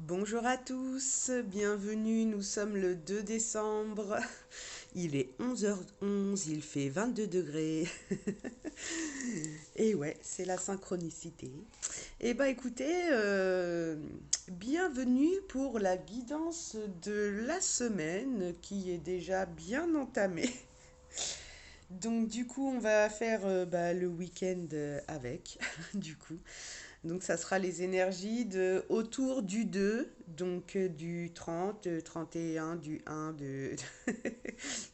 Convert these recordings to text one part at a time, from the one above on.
Bonjour à tous, bienvenue, nous sommes le 2 décembre, il est 11h11, il fait 22 degrés, et ouais, c'est la synchronicité. Eh ben écoutez, bienvenue pour la guidance de la semaine qui est déjà bien entamée. Donc du coup, on va faire le week-end avec, du coup. Donc ça sera les énergies de autour du 2, donc du 30, 31, du 1,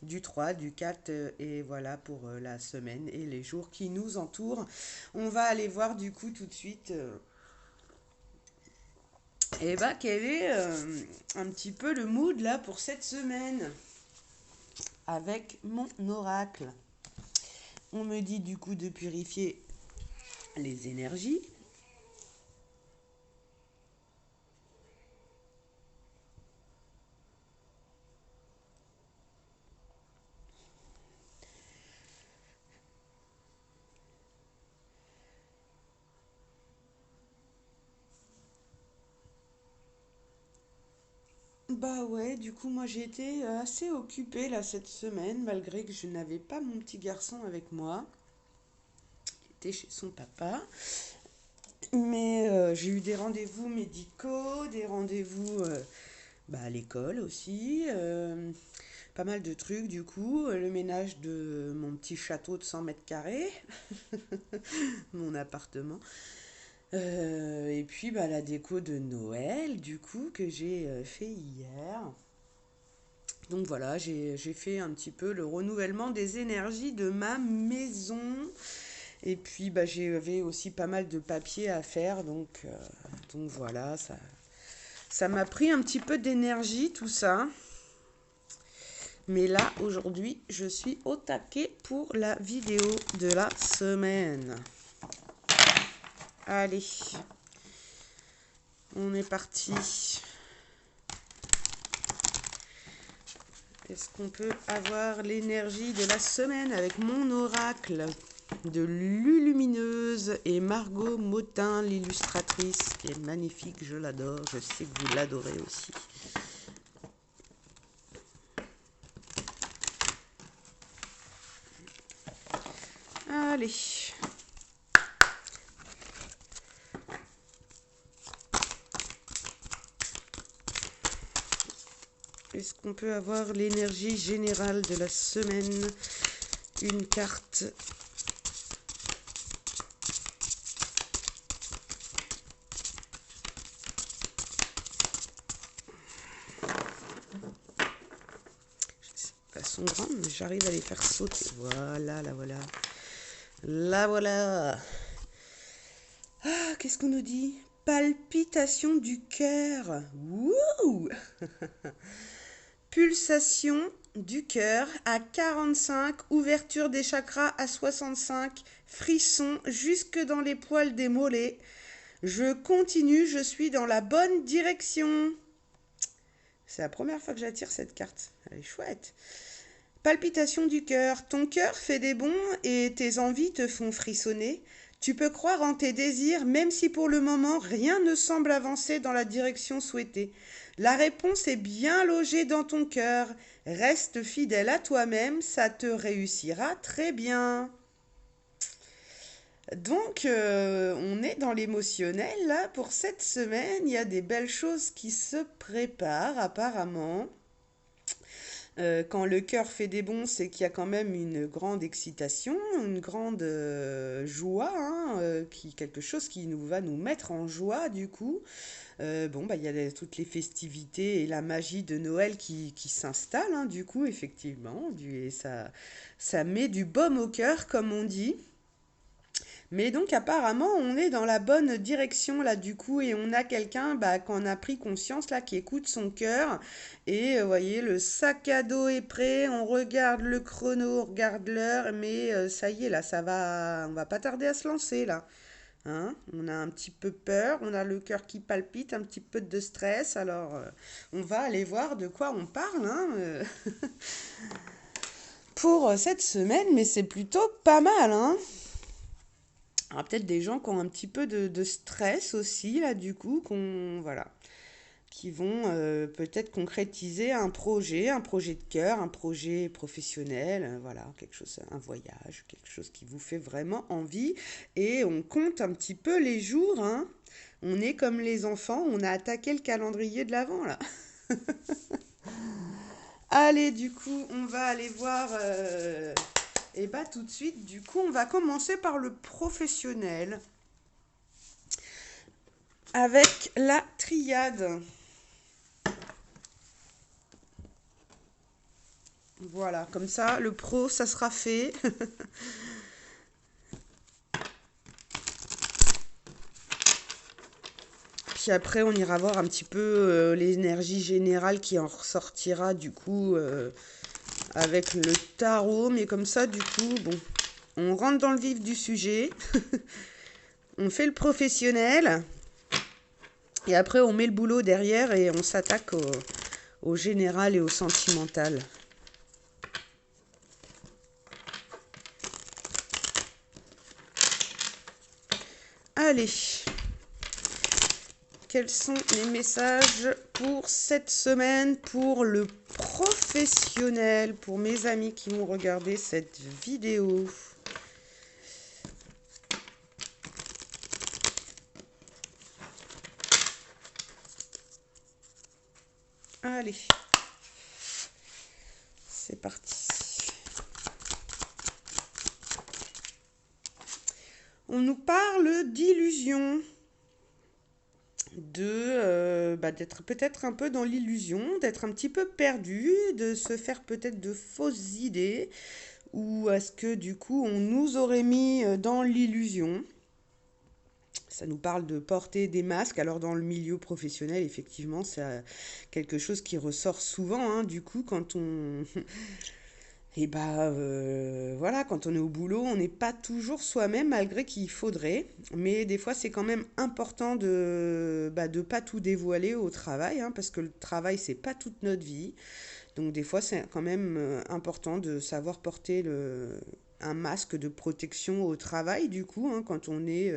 du 3, du 4, et voilà pour la semaine et les jours qui nous entourent. On va aller voir du coup tout de suite quel est un petit peu le mood là pour cette semaine avec mon oracle. On me dit du coup de purifier les énergies. Bah ouais, du coup moi j'ai été assez occupée là cette semaine malgré que je n'avais pas mon petit garçon avec moi, qui était chez son papa. Mais j'ai eu des rendez-vous médicaux, des rendez-vous à l'école aussi, pas mal de trucs du coup, le ménage de mon petit château de 100 mètres carrés, mon appartement. Et puis la déco de Noël du coup que j'ai fait hier. Donc voilà, j'ai fait un petit peu le renouvellement des énergies de ma maison. Et puis j'avais aussi pas mal de papiers à faire. Donc voilà, ça m'a pris un petit peu d'énergie tout ça. Mais là, aujourd'hui, je suis au taquet pour la vidéo de la semaine. Allez, on est parti. Est-ce qu'on peut avoir l'énergie de la semaine avec mon oracle de Lulumineuse et Margot Motin, l'illustratrice, qui est magnifique, je l'adore, je sais que vous l'adorez aussi. Allez. Est-ce qu'on peut avoir l'énergie générale de la semaine? Une carte. Pas sont grandes, mais j'arrive à les faire sauter. Voilà, la voilà. La voilà. Ah, qu'est-ce qu'on nous dit? Palpitation du cœur. Wouh! Pulsation du cœur à 45, ouverture des chakras à 65, frisson jusque dans les poils des mollets. Je continue, je suis dans la bonne direction. C'est la première fois que j'attire cette carte. Elle est chouette. Palpitation du cœur. Ton cœur fait des bonds et tes envies te font frissonner. Tu peux croire en tes désirs même si pour le moment rien ne semble avancer dans la direction souhaitée. La réponse est bien logée dans ton cœur. Reste fidèle à toi-même, ça te réussira très bien. Donc, on est dans l'émotionnel là pour cette semaine. Il y a des belles choses qui se préparent apparemment. Quand le cœur fait des bonds, c'est qu'il y a quand même une grande excitation, une grande joie, hein, quelque chose qui va nous mettre en joie du coup. Il y a toutes les festivités et la magie de Noël qui s'installe, hein, du coup, effectivement. Et ça met du baume au cœur, comme on dit. Mais donc apparemment on est dans la bonne direction là du coup et on a quelqu'un qu'on a pris conscience là qui écoute son cœur et vous voyez le sac à dos est prêt, on regarde le chrono, on regarde l'heure mais ça y est là on va pas tarder à se lancer là. Hein, on a un petit peu peur, on a le cœur qui palpite, un petit peu de stress alors on va aller voir de quoi on parle hein, pour cette semaine mais c'est plutôt pas mal hein. Alors peut-être des gens qui ont un petit peu de stress aussi, là, du coup, voilà. qui vont peut-être concrétiser un projet de cœur, un projet professionnel, voilà, quelque chose, un voyage, quelque chose qui vous fait vraiment envie. Et on compte un petit peu les jours, hein. On est comme les enfants, on a attaqué le calendrier de l'Avent là. Allez, du coup, on va aller voir. Et bah tout de suite, du coup, on va commencer par le professionnel avec la triade. Voilà, comme ça, le pro, ça sera fait. Puis après, on ira voir un petit peu l'énergie générale qui en ressortira du coup avec le tarot. Mais comme ça, du coup, bon, on rentre dans le vif du sujet. On fait le professionnel. Et après, on met le boulot derrière et on s'attaque au général et au sentimental. Allez, quels sont les messages pour cette semaine, pour le professionnel, pour mes amis qui vont regarder cette vidéo? Allez, c'est parti. On nous parle d'illusion, d'être peut-être un peu dans l'illusion, d'être un petit peu perdu, de se faire peut-être de fausses idées, ou est-ce que du coup on nous aurait mis dans l'illusion? Ça nous parle de porter des masques. Alors dans le milieu professionnel, effectivement, c'est quelque chose qui ressort souvent, hein, du coup, quand on... Et voilà, quand on est au boulot, on n'est pas toujours soi-même malgré qu'il faudrait. Mais des fois, c'est quand même important de pas tout dévoiler au travail, hein, parce que le travail, c'est pas toute notre vie. Donc des fois, c'est quand même important de savoir porter un masque de protection au travail, du coup, hein, quand on est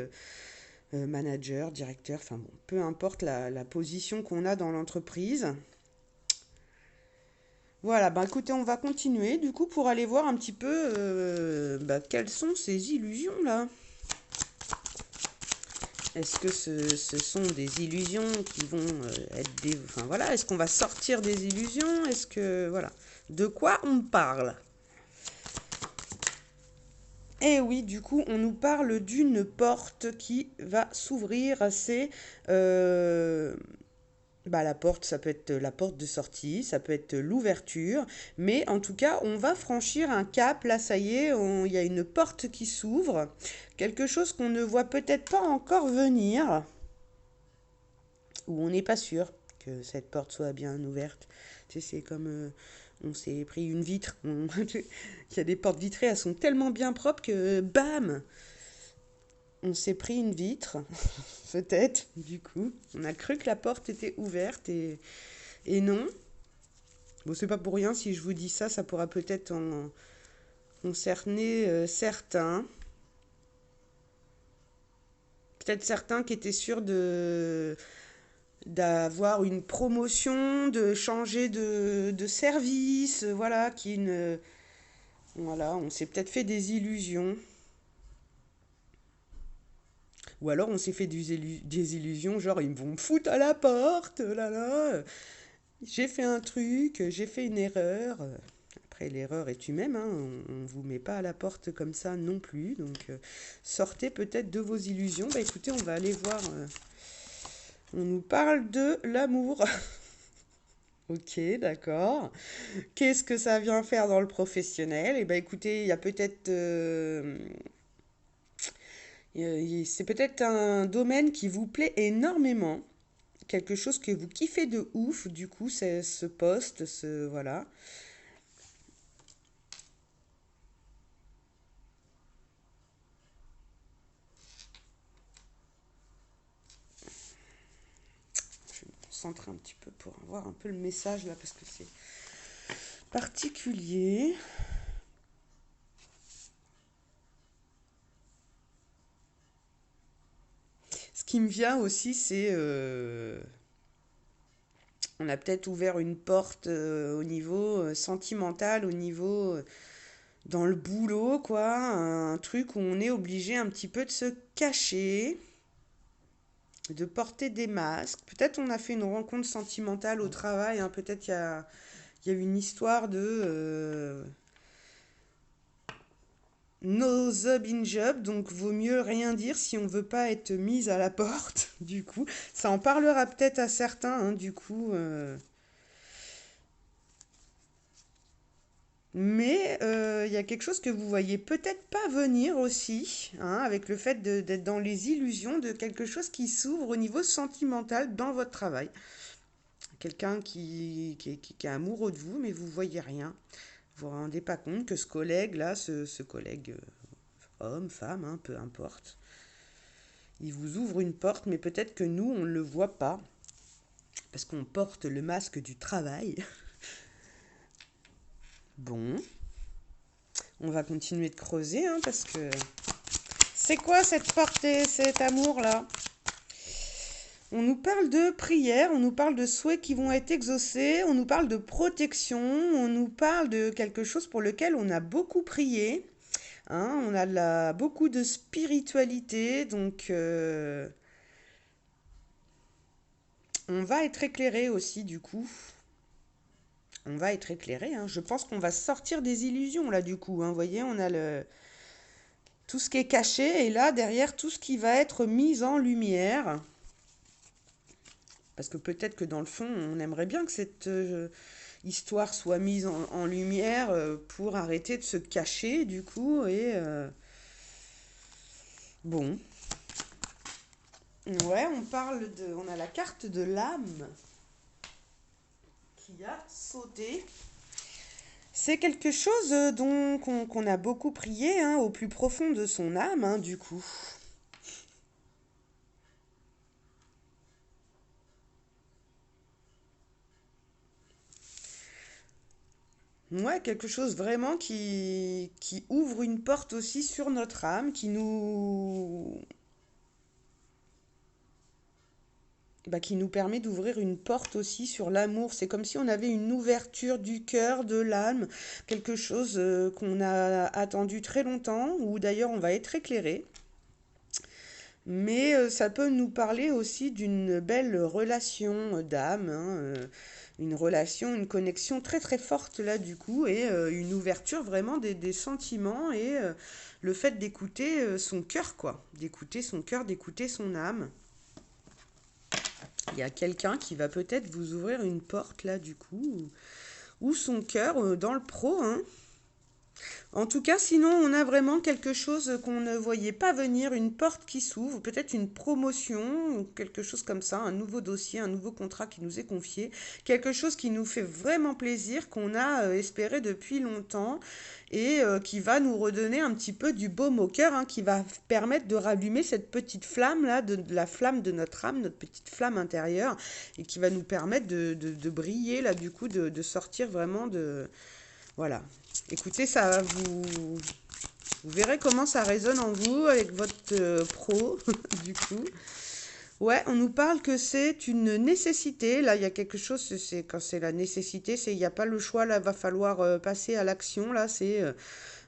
manager, directeur, enfin bon, peu importe la position qu'on a dans l'entreprise. Voilà, bah écoutez, on va continuer du coup pour aller voir un petit peu quelles sont ces illusions là. Est-ce que ce sont des illusions qui vont être des... Enfin voilà, est-ce qu'on va sortir des illusions? Est-ce que... Voilà. De quoi on parle? Eh oui, du coup, on nous parle d'une porte qui va s'ouvrir. C'est la porte, ça peut être la porte de sortie, ça peut être l'ouverture, mais en tout cas, on va franchir un cap. Là, ça y est, il y a une porte qui s'ouvre, quelque chose qu'on ne voit peut-être pas encore venir, ou on n'est pas sûr que cette porte soit bien ouverte. Tu sais, c'est comme on s'est pris une vitre. Il y a des portes vitrées, elles sont tellement bien propres que bam, on s'est pris une vitre, peut-être, du coup. On a cru que la porte était ouverte et non. Bon, c'est pas pour rien si je vous dis ça, ça pourra peut-être en concerner certains. Peut-être certains qui étaient sûrs d'avoir une promotion, de changer de service, voilà, voilà, on s'est peut-être fait des illusions. Ou alors on s'est fait des illusions, genre ils vont me foutre à la porte, là là, j'ai fait un truc, j'ai fait une erreur. Après, l'erreur est humaine, hein, on ne vous met pas à la porte comme ça non plus. Donc, sortez peut-être de vos illusions. Bah écoutez, on va aller voir. On nous parle de l'amour. Ok, d'accord. Qu'est-ce que ça vient faire dans le professionnel? Eh ben écoutez, il y a peut-être... c'est peut-être un domaine qui vous plaît énormément. Quelque chose que vous kiffez de ouf, du coup, c'est ce poste, voilà. Je vais me concentrer un petit peu pour avoir un peu le message là, parce que c'est particulier. Ce qui me vient aussi, c'est On a peut-être ouvert une porte au niveau sentimental, au niveau dans le boulot, quoi. Un truc où on est obligé un petit peu de se cacher, de porter des masques. Peut-être on a fait une rencontre sentimentale au travail, hein. Peut-être il y a une histoire de no job in job, donc vaut mieux rien dire si on veut pas être mise à la porte, du coup. Ça en parlera peut-être à certains, hein, du coup. Mais il y a quelque chose que vous voyez peut-être pas venir aussi, hein, avec le fait d'être dans les illusions de quelque chose qui s'ouvre au niveau sentimental dans votre travail. Quelqu'un qui est amoureux de vous, mais vous voyez rien. Vous vous rendez pas compte que ce collègue-là, ce collègue homme, femme, hein, peu importe, il vous ouvre une porte, mais peut-être que nous, on ne le voit pas, parce qu'on porte le masque du travail. Bon, on va continuer de creuser, hein, parce que c'est quoi cette porte et cet amour-là? On nous parle de prière, on nous parle de souhaits qui vont être exaucés, on nous parle de protection, on nous parle de quelque chose pour lequel on a beaucoup prié, hein, on a beaucoup de spiritualité, donc on va être éclairé aussi du coup. On va être éclairé, hein. Je pense qu'on va sortir des illusions là du coup, hein. Vous voyez, on a tout ce qui est caché et là derrière tout ce qui va être mis en lumière. Parce que peut-être que dans le fond, on aimerait bien que cette histoire soit mise en lumière pour arrêter de se cacher du coup. Et bon, ouais, on a la carte de l'âme qui a sauté. C'est quelque chose dont qu'on a beaucoup prié, hein, au plus profond de son âme, hein, du coup. Ouais, quelque chose vraiment qui ouvre une porte aussi sur notre âme, qui nous permet d'ouvrir une porte aussi sur l'amour. C'est comme si on avait une ouverture du cœur, de l'âme, quelque chose qu'on a attendu très longtemps, ou d'ailleurs on va être éclairé. Mais ça peut nous parler aussi d'une belle relation d'âme, hein, une relation, une connexion très très forte là du coup, et une ouverture vraiment des sentiments et le fait d'écouter son cœur, quoi, d'écouter son cœur, d'écouter son âme. Il y a quelqu'un qui va peut-être vous ouvrir une porte là du coup, ou son cœur dans le pro, hein. En tout cas, sinon, on a vraiment quelque chose qu'on ne voyait pas venir, une porte qui s'ouvre, peut-être une promotion, ou quelque chose comme ça, un nouveau dossier, un nouveau contrat qui nous est confié, quelque chose qui nous fait vraiment plaisir, qu'on a espéré depuis longtemps et qui va nous redonner un petit peu du baume au cœur, hein, qui va permettre de rallumer cette petite flamme là, de la flamme de notre âme, notre petite flamme intérieure, et qui va nous permettre de briller là, du coup, de sortir vraiment de... Voilà. Écoutez, vous verrez comment ça résonne en vous avec votre pro, du coup. Ouais, on nous parle que c'est une nécessité. Là, il y a quelque chose, c'est quand c'est la nécessité, c'est il n'y a pas le choix. Là, va falloir passer à l'action. Là, c'est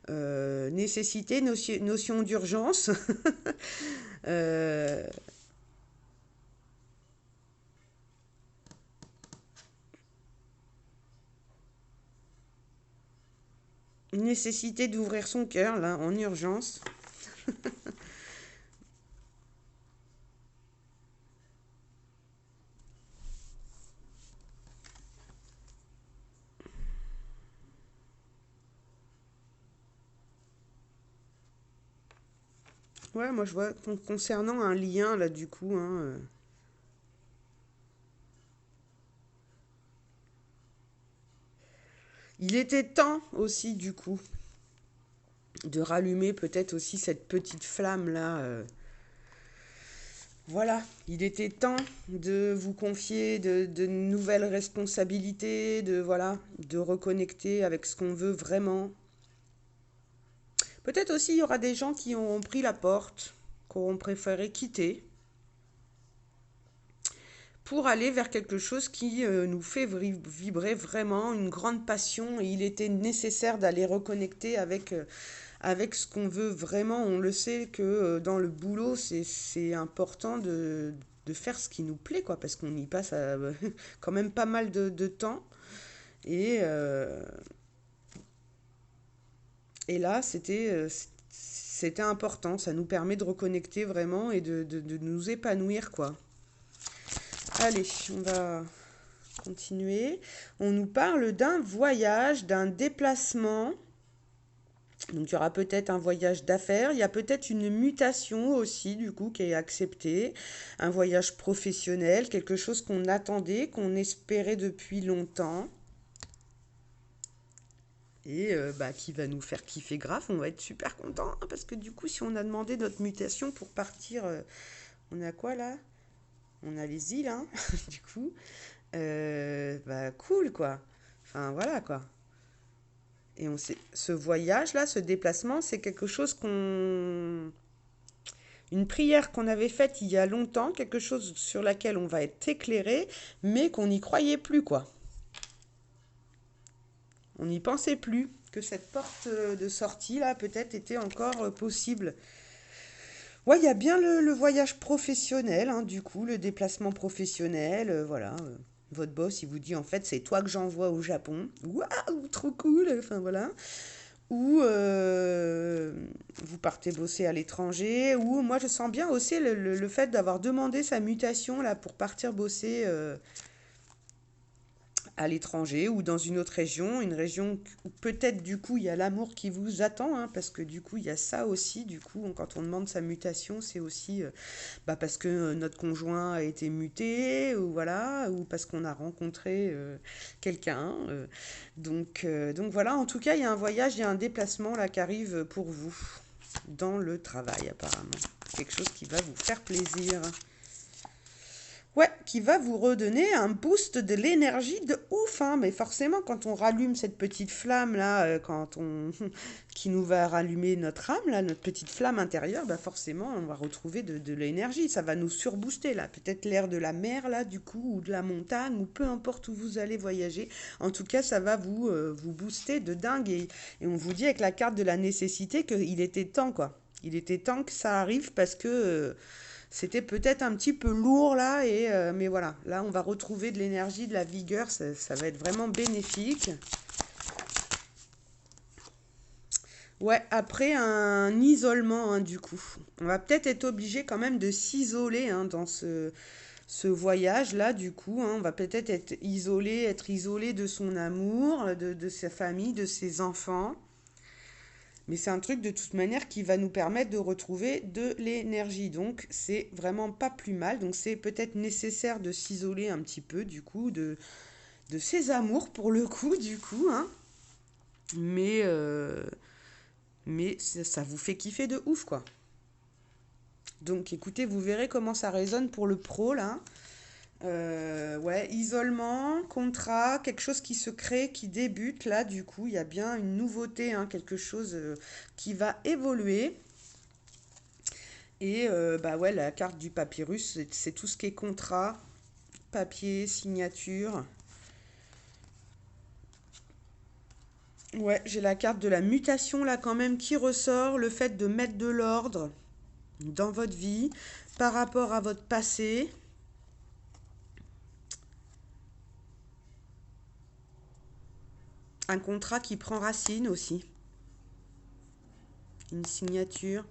nécessité, notion d'urgence. Euh, nécessité d'ouvrir son cœur, là, en urgence. Ouais, moi, je vois concernant un lien, là, du coup, hein, il était temps aussi, du coup, de rallumer peut-être aussi cette petite flamme là. Voilà, il était temps de vous confier de nouvelles responsabilités, de voilà, de reconnecter avec ce qu'on veut vraiment. Peut-être aussi il y aura des gens qui ont pris la porte, qui auront préféré quitter pour aller vers quelque chose qui nous fait vibrer vraiment, une grande passion. Et il était nécessaire d'aller reconnecter avec ce qu'on veut vraiment. On le sait que dans le boulot, c'est important de faire ce qui nous plaît, quoi, parce qu'on y passe quand même pas mal de temps. Et, euh, et là, c'était important. Ça nous permet de reconnecter vraiment et de nous épanouir, quoi. Allez, on va continuer. On nous parle d'un voyage, d'un déplacement. Donc il y aura peut-être un voyage d'affaires, il y a peut-être une mutation aussi du coup qui est acceptée, un voyage professionnel, quelque chose qu'on attendait, qu'on espérait depuis longtemps et bah, qui va nous faire kiffer grave, on va être super content parce que du coup si on a demandé notre mutation pour partir, on a quoi là? On a les îles, hein, du coup, bah cool quoi, enfin voilà quoi. Et on sait, ce voyage-là, ce déplacement, c'est quelque chose une prière qu'on avait faite il y a longtemps, quelque chose sur laquelle on va être éclairé, mais qu'on n'y croyait plus, quoi. On n'y pensait plus que cette porte de sortie, là, peut-être était encore possible. Ouais, il y a bien le voyage professionnel, hein, du coup, le déplacement professionnel, voilà. Votre boss, il vous dit, en fait, c'est toi que j'envoie au Japon. Waouh, trop cool, enfin voilà. Ou vous partez bosser à l'étranger, ou moi je sens bien aussi le fait d'avoir demandé sa mutation là pour partir bosser à l'étranger ou dans une région où peut-être du coup il y a l'amour qui vous attend, hein, parce que du coup il y a ça aussi, du coup quand on demande sa mutation c'est aussi bah, parce que notre conjoint a été muté, ou voilà, ou parce qu'on a rencontré quelqu'un. Donc voilà, en tout cas il y a un voyage, il y a un déplacement là qui arrive pour vous dans le travail apparemment. Quelque chose qui va vous faire plaisir. Ouais, qui va vous redonner un boost de l'énergie de ouf, hein. Mais forcément, quand on rallume cette petite flamme là, qui nous va rallumer notre âme là, notre petite flamme intérieure, bah forcément, on va retrouver de l'énergie. Ça va nous surbooster là. Peut-être l'air de la mer là, du coup, ou de la montagne, ou peu importe où vous allez voyager. En tout cas, ça va vous booster de dingue. Et on vous dit avec la carte de la nécessité qu'il était temps, quoi. Il était temps que ça arrive parce que c'était peut-être un petit peu lourd là, mais voilà, là on va retrouver de l'énergie, de la vigueur, ça va être vraiment bénéfique. Ouais, après un isolement, hein, du coup. On va peut-être être obligé quand même de s'isoler, hein, dans ce voyage-là, du coup, hein. On va peut-être être isolé de son amour, de sa famille, de ses enfants. Mais c'est un truc de toute manière qui va nous permettre de retrouver de l'énergie. Donc c'est vraiment pas plus mal. Donc c'est peut-être nécessaire de s'isoler un petit peu du coup de ses amours pour le coup du coup. Hein. Mais, euh, mais ça vous fait kiffer de ouf quoi. Donc écoutez, vous verrez comment ça résonne pour le pro là. Ouais, isolement, contrat, quelque chose qui se crée, qui débute là, du coup, il y a bien une nouveauté, hein, quelque chose qui va évoluer. Et bah ouais, la carte du papyrus, c'est tout ce qui est contrat, papier, signature. Ouais, j'ai la carte de la mutation là quand même qui ressort, le fait de mettre de l'ordre dans votre vie par rapport à votre passé. Un contrat qui prend racine aussi, une signature.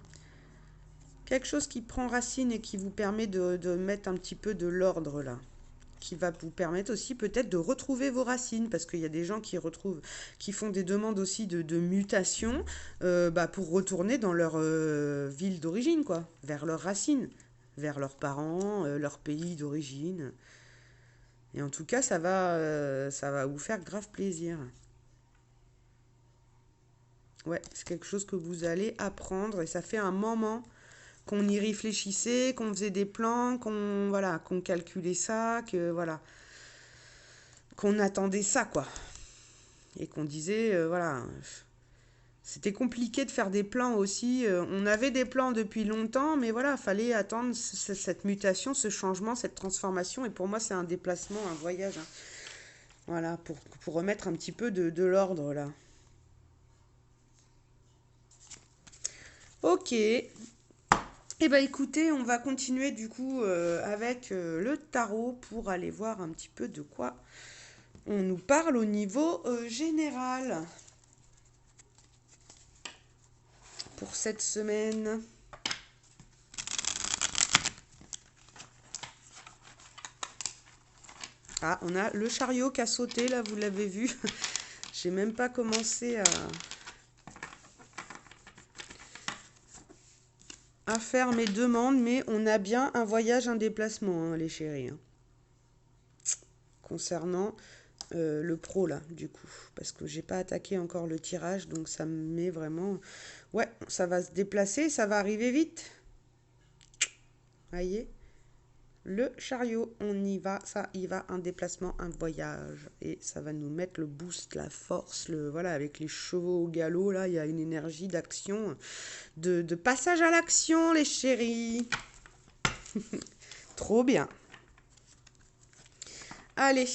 Quelque chose qui prend racine et qui vous permet de mettre un petit peu de l'ordre là. Qui va vous permettre aussi peut-être de retrouver vos racines, parce qu'il y a des gens qui font des demandes aussi de mutation bah, pour retourner dans leur ville d'origine, quoi, vers leurs racines, vers leurs parents, leur pays d'origine. Et en tout cas, ça va vous faire grave plaisir. Ouais, c'est quelque chose que vous allez apprendre et ça fait un moment qu'on y réfléchissait, qu'on faisait des plans, qu'on calculait ça, que voilà, qu'on attendait ça quoi, et qu'on disait voilà, C'était compliqué de faire des plans aussi. On avait des plans depuis longtemps, mais voilà, fallait attendre cette mutation, ce changement, cette transformation. Et pour moi, c'est un déplacement, un voyage, hein. Voilà, pour remettre un petit peu de l'ordre là. Ok. Eh ben écoutez, on va continuer du coup avec le tarot pour aller voir un petit peu de quoi on nous parle au niveau général pour cette semaine. Ah, on a le chariot qui a sauté là, vous l'avez vu. J'ai même pas commencé à faire mes demandes, mais on a bien un voyage, un déplacement, hein, les chéris, hein. Concernant le pro là, du coup, parce que j'ai pas attaqué encore le tirage, donc ça me met vraiment. Ouais, ça va se déplacer, ça va arriver vite. Voyez, le chariot, on y va, ça y va, un déplacement, un voyage, et ça va nous mettre le boost, la force, voilà, avec les chevaux au galop là, il y a une énergie d'action, de passage à l'action, les chéris. Trop bien. Allez.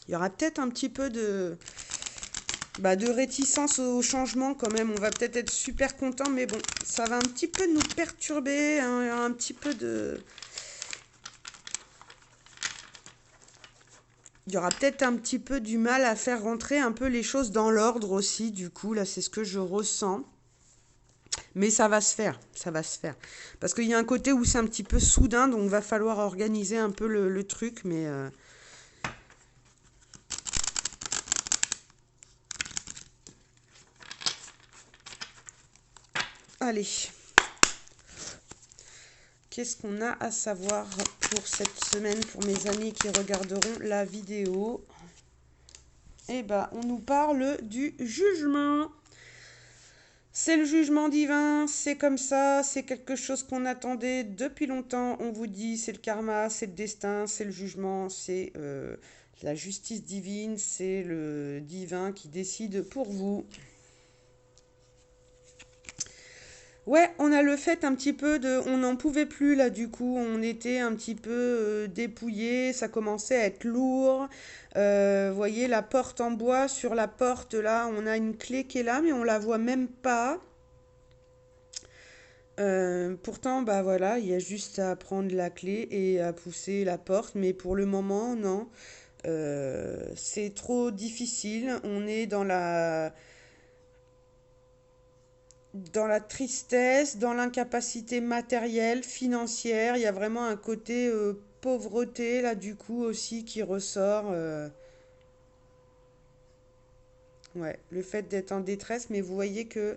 Il y aura peut-être un petit peu de réticence au changement quand même. On va peut-être être super content, mais bon, ça va un petit peu nous perturber, hein, un petit peu de. Il y aura peut-être un petit peu du mal à faire rentrer un peu les choses dans l'ordre aussi, du coup, là, c'est ce que je ressens. Mais ça va se faire, ça va se faire. Parce qu'il y a un côté où c'est un petit peu soudain, donc il va falloir organiser un peu le truc, mais. Allez. Qu'est-ce qu'on a à savoir pour cette semaine, pour mes amis qui regarderont la vidéo? Eh ben, on nous parle du jugement. C'est le jugement divin, c'est comme ça, c'est quelque chose qu'on attendait depuis longtemps. On vous dit, c'est le karma, c'est le destin, c'est le jugement, c'est la justice divine, c'est le divin qui décide pour vous. Ouais, on a le fait un petit peu de. On n'en pouvait plus là, du coup, on était un petit peu dépouillé, ça commençait à être lourd. Voyez la porte en bois, sur la porte là, on a une clé qui est là, mais on la voit même pas. Pourtant, bah voilà, il y a juste à prendre la clé et à pousser la porte, mais pour le moment, non. C'est trop difficile. On est dans la tristesse, dans l'incapacité matérielle, financière. Il y a vraiment un côté pauvreté là du coup aussi qui ressort. Ouais, le fait d'être en détresse, mais vous voyez que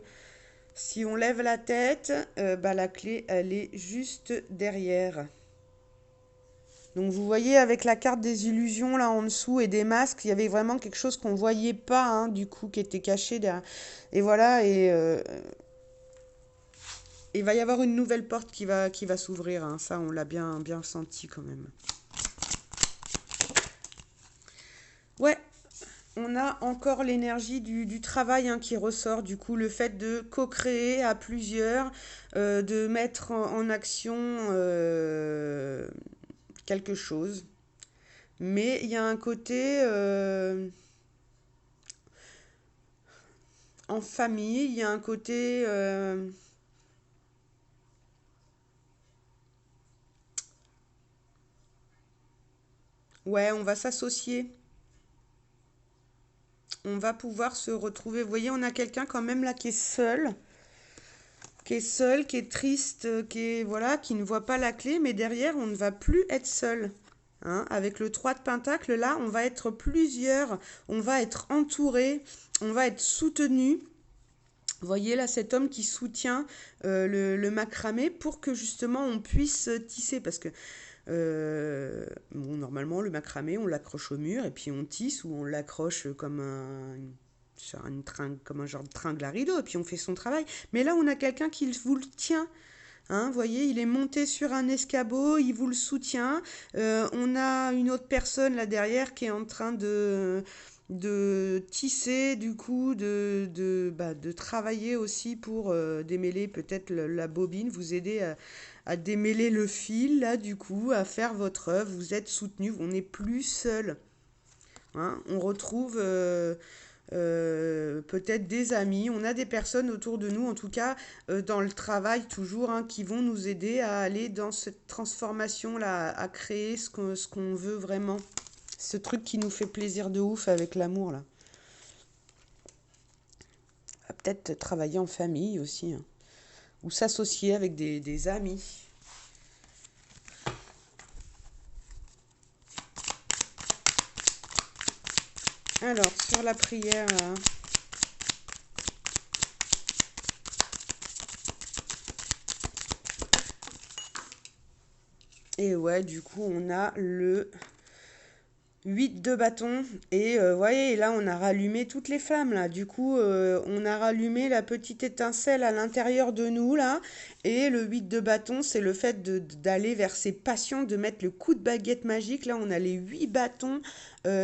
si on lève la tête, bah, la clé elle est juste derrière. Donc vous voyez avec la carte des illusions là en dessous et des masques, il y avait vraiment quelque chose qu'on voyait pas, hein, du coup qui était caché derrière. Et voilà, et il va y avoir une nouvelle porte qui va s'ouvrir, hein. Ça, on l'a bien senti quand même. Ouais, on a encore l'énergie du travail, hein, qui ressort. Du coup, le fait de co-créer à plusieurs, de mettre en action quelque chose. Mais il y a un côté en famille, il y a un côté ouais, on va s'associer. On va pouvoir se retrouver. Vous voyez, on a quelqu'un quand même là qui est seul, qui est triste, qui est voilà, qui ne voit pas la clé, mais derrière, on ne va plus être seul. Hein. Avec le 3 de Pentacle, là, on va être plusieurs, on va être entouré, on va être soutenu. Vous voyez là cet homme qui soutient le macramé pour que justement on puisse tisser. Parce que Bon, normalement, le macramé, on l'accroche au mur et puis on tisse ou on l'accroche comme sur comme un genre de tringle à rideau et puis on fait son travail. Mais là, on a quelqu'un qui vous le tient. Hein, vous voyez, il est monté sur un escabeau, il vous le soutient. On a une autre personne là derrière qui est en train de tisser, du coup, de travailler aussi pour démêler peut-être la bobine, vous aider à démêler le fil, là, du coup, à faire votre œuvre. Vous êtes soutenu, on n'est plus seul. Hein. On retrouve peut-être des amis, on a des personnes autour de nous, en tout cas dans le travail toujours, hein, qui vont nous aider à aller dans cette transformation-là, à créer ce qu'on veut vraiment. Ce truc qui nous fait plaisir de ouf avec l'amour, là. Peut-être travailler en famille aussi, hein, ou s'associer avec des amis. Alors, sur la prière, là, et ouais, du coup, on a le 8 de bâton. Et voyez, là, on a rallumé toutes les flammes, là. Du coup, on a rallumé la petite étincelle à l'intérieur de nous, là. Et le 8 de bâton, c'est le fait d'aller vers ses passions, de mettre le coup de baguette magique. Là, on a les 8 bâtons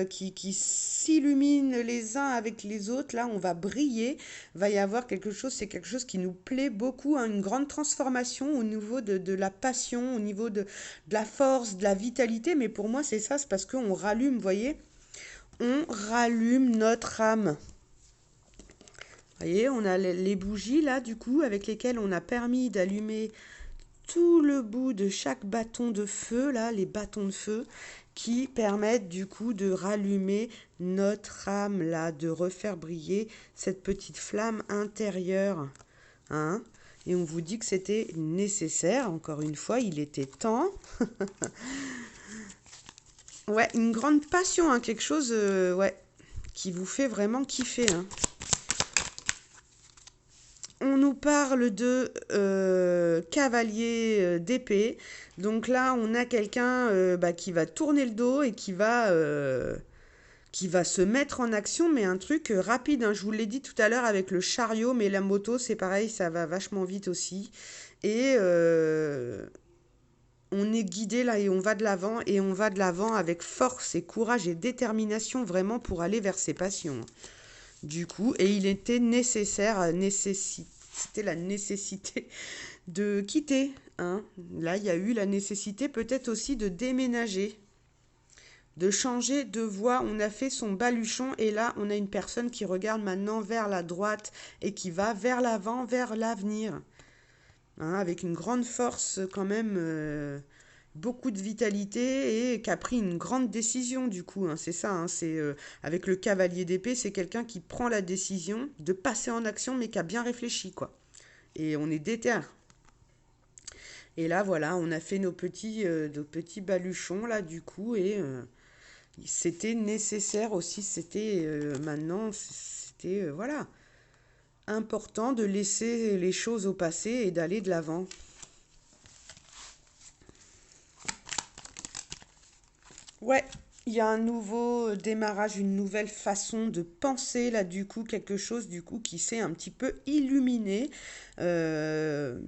qui s'illuminent les uns avec les autres. Là, on va briller. Va y avoir quelque chose, c'est quelque chose qui nous plaît beaucoup, hein, une grande transformation au niveau de la passion, au niveau de la force, de la vitalité. Mais pour moi, c'est ça, c'est parce qu'on rallume, vous voyez, on rallume notre âme. Vous voyez, on a les bougies là, du coup, avec lesquelles on a permis d'allumer tout le bout de chaque bâton de feu, là, les bâtons de feu, qui permettent du coup de rallumer notre âme, là, de refaire briller cette petite flamme intérieure. Hein. Et on vous dit que c'était nécessaire, encore une fois, il était temps. Ouais, une grande passion, hein, quelque chose ouais, qui vous fait vraiment kiffer. Hein. On nous parle de cavalier d'épée. Donc là, on a quelqu'un qui va tourner le dos et qui va se mettre en action, mais un truc rapide. Hein. Je vous l'ai dit tout à l'heure avec le chariot, mais la moto, c'est pareil, ça va vachement vite aussi. Et on est guidé là et on va de l'avant et on va de l'avant avec force et courage et détermination vraiment pour aller vers ses passions. Du coup, et il était nécessaire, c'était la nécessité de quitter. Hein. Là, il y a eu la nécessité peut-être aussi de déménager, de changer de voie. On a fait son baluchon et là, on a une personne qui regarde maintenant vers la droite et qui va vers l'avant, vers l'avenir. Hein, avec une grande force quand même, beaucoup de vitalité et qui a pris une grande décision du coup. Hein, c'est ça, hein, c'est avec le cavalier d'épée, c'est quelqu'un qui prend la décision de passer en action mais qui a bien réfléchi quoi. Et on est déter. Et là voilà, on a fait nos petits baluchons là du coup et c'était nécessaire aussi, c'était maintenant, c'était voilà, important de laisser les choses au passé et d'aller de l'avant. Ouais, il y a un nouveau démarrage, une nouvelle façon de penser, là, du coup, quelque chose, du coup, qui s'est un petit peu illuminé. Euh,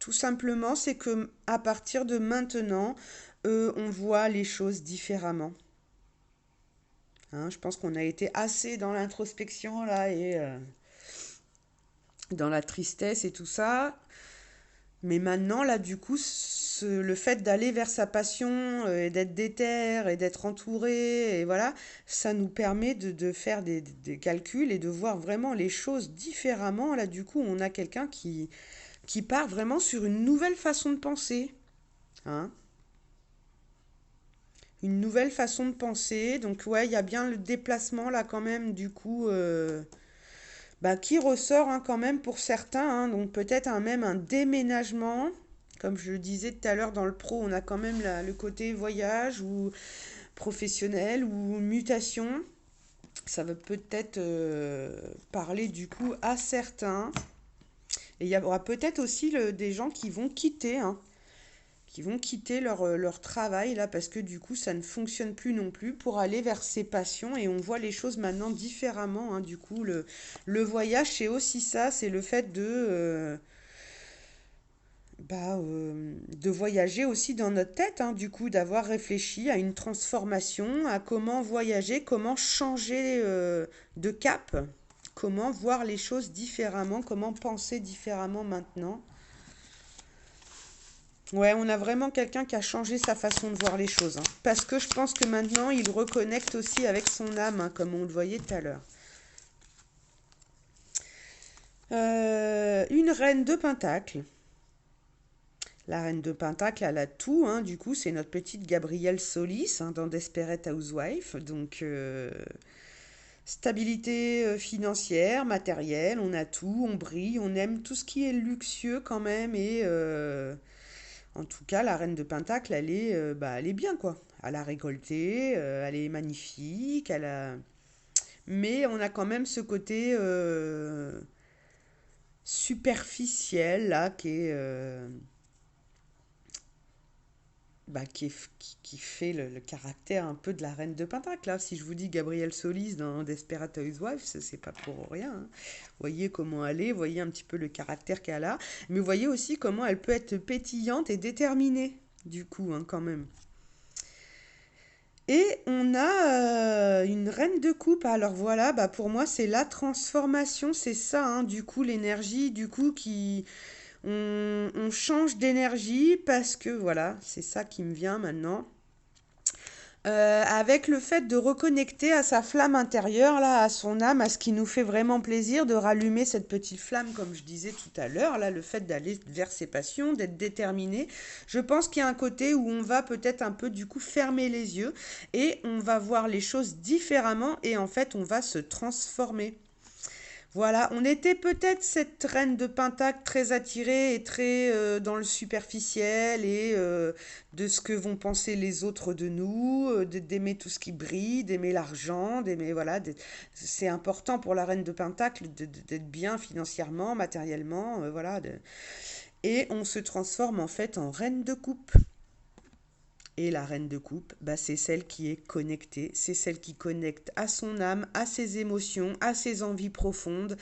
Tout simplement, c'est que à partir de maintenant, on voit les choses différemment. Hein, je pense qu'on a été assez dans l'introspection, là, et dans la tristesse et tout ça. Mais maintenant, là, du coup, le fait d'aller vers sa passion et d'être déter et d'être entouré, et voilà, ça nous permet de faire des calculs et de voir vraiment les choses différemment. Là, du coup, on a quelqu'un qui part vraiment sur une nouvelle façon de penser. Hein. Une nouvelle façon de penser. Donc, ouais, il y a bien le déplacement, là, quand même, du coup, qui ressort hein, quand même pour certains. Hein. Donc, peut-être même un déménagement. Comme je le disais tout à l'heure, dans le pro, on a quand même le côté voyage ou professionnel ou mutation. Ça veut peut-être parler du coup à certains. Et il y aura peut-être aussi des gens qui vont quitter. Hein. qui vont quitter leur travail là parce que du coup ça ne fonctionne plus non plus pour aller vers ses passions et on voit les choses maintenant différemment, hein. Du coup, le voyage, c'est aussi ça, c'est le fait de voyager aussi dans notre tête, hein, du coup, d'avoir réfléchi à une transformation, à comment voyager, comment changer de cap, comment voir les choses différemment, comment penser différemment maintenant. Ouais, on a vraiment quelqu'un qui a changé sa façon de voir les choses, hein. Parce que je pense que maintenant, il reconnecte aussi avec son âme, hein, comme on le voyait tout à l'heure. Une reine de Pentacle. La reine de Pentacle, elle a tout, hein. Du coup, c'est notre petite Gabrielle Solis, hein, dans Desperate Housewife. Donc, stabilité financière, matérielle, on a tout, on brille, on aime tout ce qui est luxueux quand même. Et en tout cas, la reine de Pentacle, elle est bien, quoi. Elle a récolté, elle est magnifique, elle a... Mais on a quand même ce côté superficiel, là, qui fait le caractère un peu de la reine de Pentacle. Là. Si je vous dis Gabrielle Solis dans Desperate Housewives, c'est pas pour rien, hein. Voyez comment elle est, voyez un petit peu le caractère qu'elle a, mais voyez aussi comment elle peut être pétillante et déterminée, du coup, hein, quand même. Et on a une reine de coupe. Alors voilà, bah pour moi c'est la transformation, c'est ça, hein, du coup l'énergie, du coup qui on change d'énergie parce que voilà, c'est ça qui me vient maintenant. Avec le fait de reconnecter à sa flamme intérieure, là, à son âme, à ce qui nous fait vraiment plaisir de rallumer cette petite flamme, comme je disais tout à l'heure, là, le fait d'aller vers ses passions, d'être déterminé. Je pense qu'il y a un côté où on va peut-être un peu du coup fermer les yeux et on va voir les choses différemment et en fait on va se transformer. Voilà, on était peut-être cette reine de Pentacle très attirée et très dans le superficiel et de ce que vont penser les autres de nous, d'aimer tout ce qui brille, d'aimer l'argent, d'aimer voilà, c'est important pour la reine de Pentacle d'être bien financièrement, matériellement, voilà, et on se transforme en fait en reine de coupe. Et la reine de coupe, bah, c'est celle qui est connectée, c'est celle qui connecte à son âme, à ses émotions, à ses envies profondes,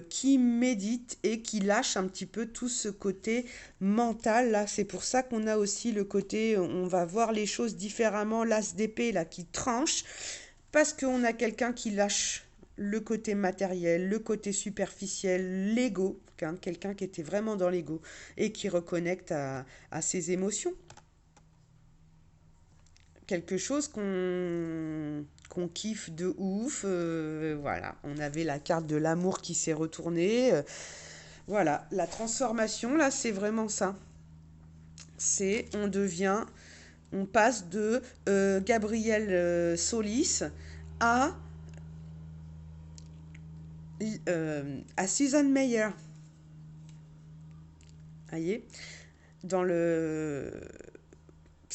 qui médite et qui lâche un petit peu tout ce côté mental. Là, c'est pour ça qu'on a aussi le côté, on va voir les choses différemment, l'as d'épée là qui tranche, parce qu'on a quelqu'un qui lâche le côté matériel, le côté superficiel, l'ego, hein, quelqu'un qui était vraiment dans l'ego et qui reconnecte à ses émotions, quelque chose qu'on kiffe de ouf. Voilà, on avait la carte de l'amour qui s'est retournée. Voilà, la transformation, là, c'est vraiment ça. C'est, on passe de Gabrielle Solis à, à Susan Meyer. Voyez, dans le...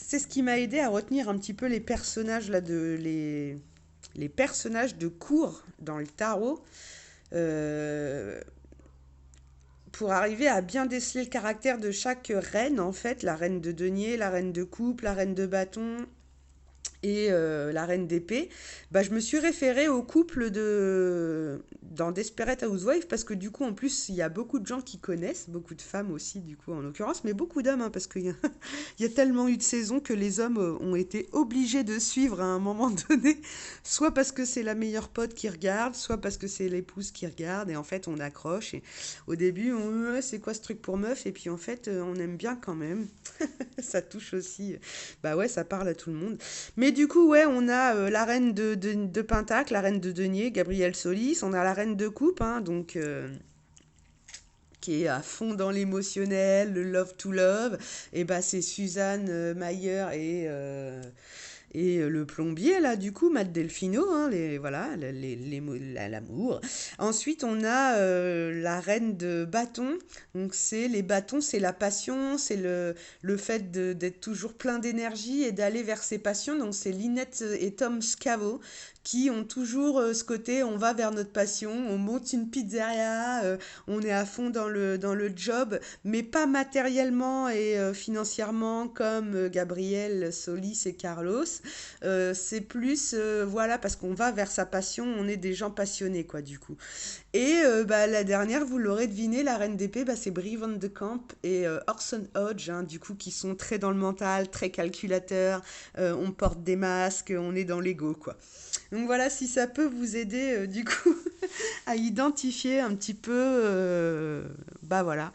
C'est ce qui m'a aidé à retenir un petit peu les personnages là les personnages de cour dans le tarot, euh, pour arriver à bien déceler le caractère de chaque reine, en fait, la reine de denier, la reine de coupe, la reine de bâton et la reine d'épée, bah, je me suis référée au couple dans Desperate Housewives parce que du coup, en plus, il y a beaucoup de gens qui connaissent, beaucoup de femmes aussi, du coup, en l'occurrence, mais beaucoup d'hommes, hein, parce qu'il y a, il y a tellement eu de saisons que les hommes ont été obligés de suivre à un moment donné, soit parce que c'est la meilleure pote qui regarde, soit parce que c'est l'épouse qui regarde, et en fait, on accroche. Et au début, c'est quoi ce truc pour meuf? Et puis en fait, on aime bien quand même. Ça touche aussi. Bah ouais, ça parle à tout le monde. Mais du coup, ouais, on a la reine de Pentacle, la reine de denier, Gabrielle Solis, on a la reine de coupe, hein, donc qui est à fond dans l'émotionnel, le love to love, et bah c'est Suzanne Mayer et le plombier, là, du coup, Matt Delfino, hein, voilà, l'amour. Ensuite, on a la reine de bâton. Donc, c'est les bâtons, c'est la passion, c'est le fait d'être toujours plein d'énergie et d'aller vers ses passions. Donc, c'est Lynette et Tom Scavo qui ont toujours ce côté, on va vers notre passion, on monte une pizzeria, on est à fond dans le job, mais pas matériellement et financièrement comme Gabriel, Solis et Carlos. C'est plus, voilà, parce qu'on va vers sa passion, on est des gens passionnés, quoi, du coup. Et bah, la dernière, vous l'aurez deviné, la reine d'épée, bah, c'est Brie Van de Camp et Orson Hodge, hein, du coup, qui sont très dans le mental, très calculateurs. On porte des masques, on est dans l'ego, quoi. Donc voilà, si ça peut vous aider, du coup, à identifier un petit peu, bah voilà,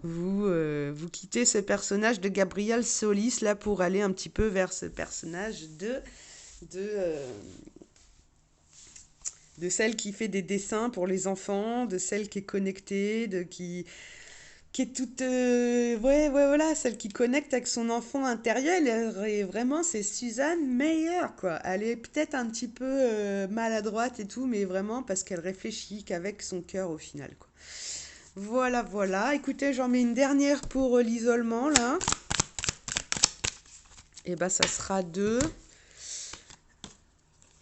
vous quittez ce personnage de Gabriel Solis, là, pour aller un petit peu vers ce personnage de, euh, de celle qui fait des dessins pour les enfants, de celle qui est connectée, qui est toute, ouais, ouais, voilà, celle qui connecte avec son enfant intérieur. Et vraiment, c'est Suzanne Meyer, quoi. Elle est peut-être un petit peu maladroite et tout, mais vraiment parce qu'elle réfléchit qu'avec son cœur au final, quoi. Voilà, voilà. Écoutez, j'en mets une dernière pour l'isolement, là. Et bah, ça sera deux.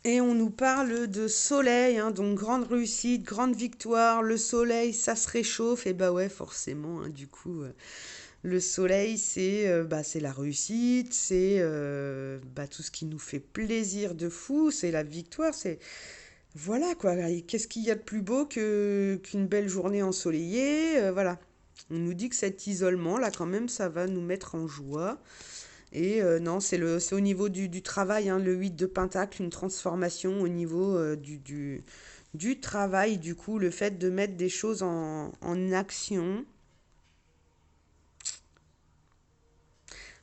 Et on nous parle de soleil, hein, donc grande réussite, grande victoire. Le soleil, ça se réchauffe. Et bah ouais, forcément, hein, du coup, le soleil, c'est la réussite, c'est bah, tout ce qui nous fait plaisir de fou, c'est la victoire, c'est voilà quoi. Et qu'est-ce qu'il y a de plus beau qu'une belle journée ensoleillée, voilà. On nous dit que cet isolement là, quand même, ça va nous mettre en joie. Et non, c'est au niveau du travail, hein, le 8 de Pentacle, une transformation au niveau du travail, du coup, le fait de mettre des choses en action.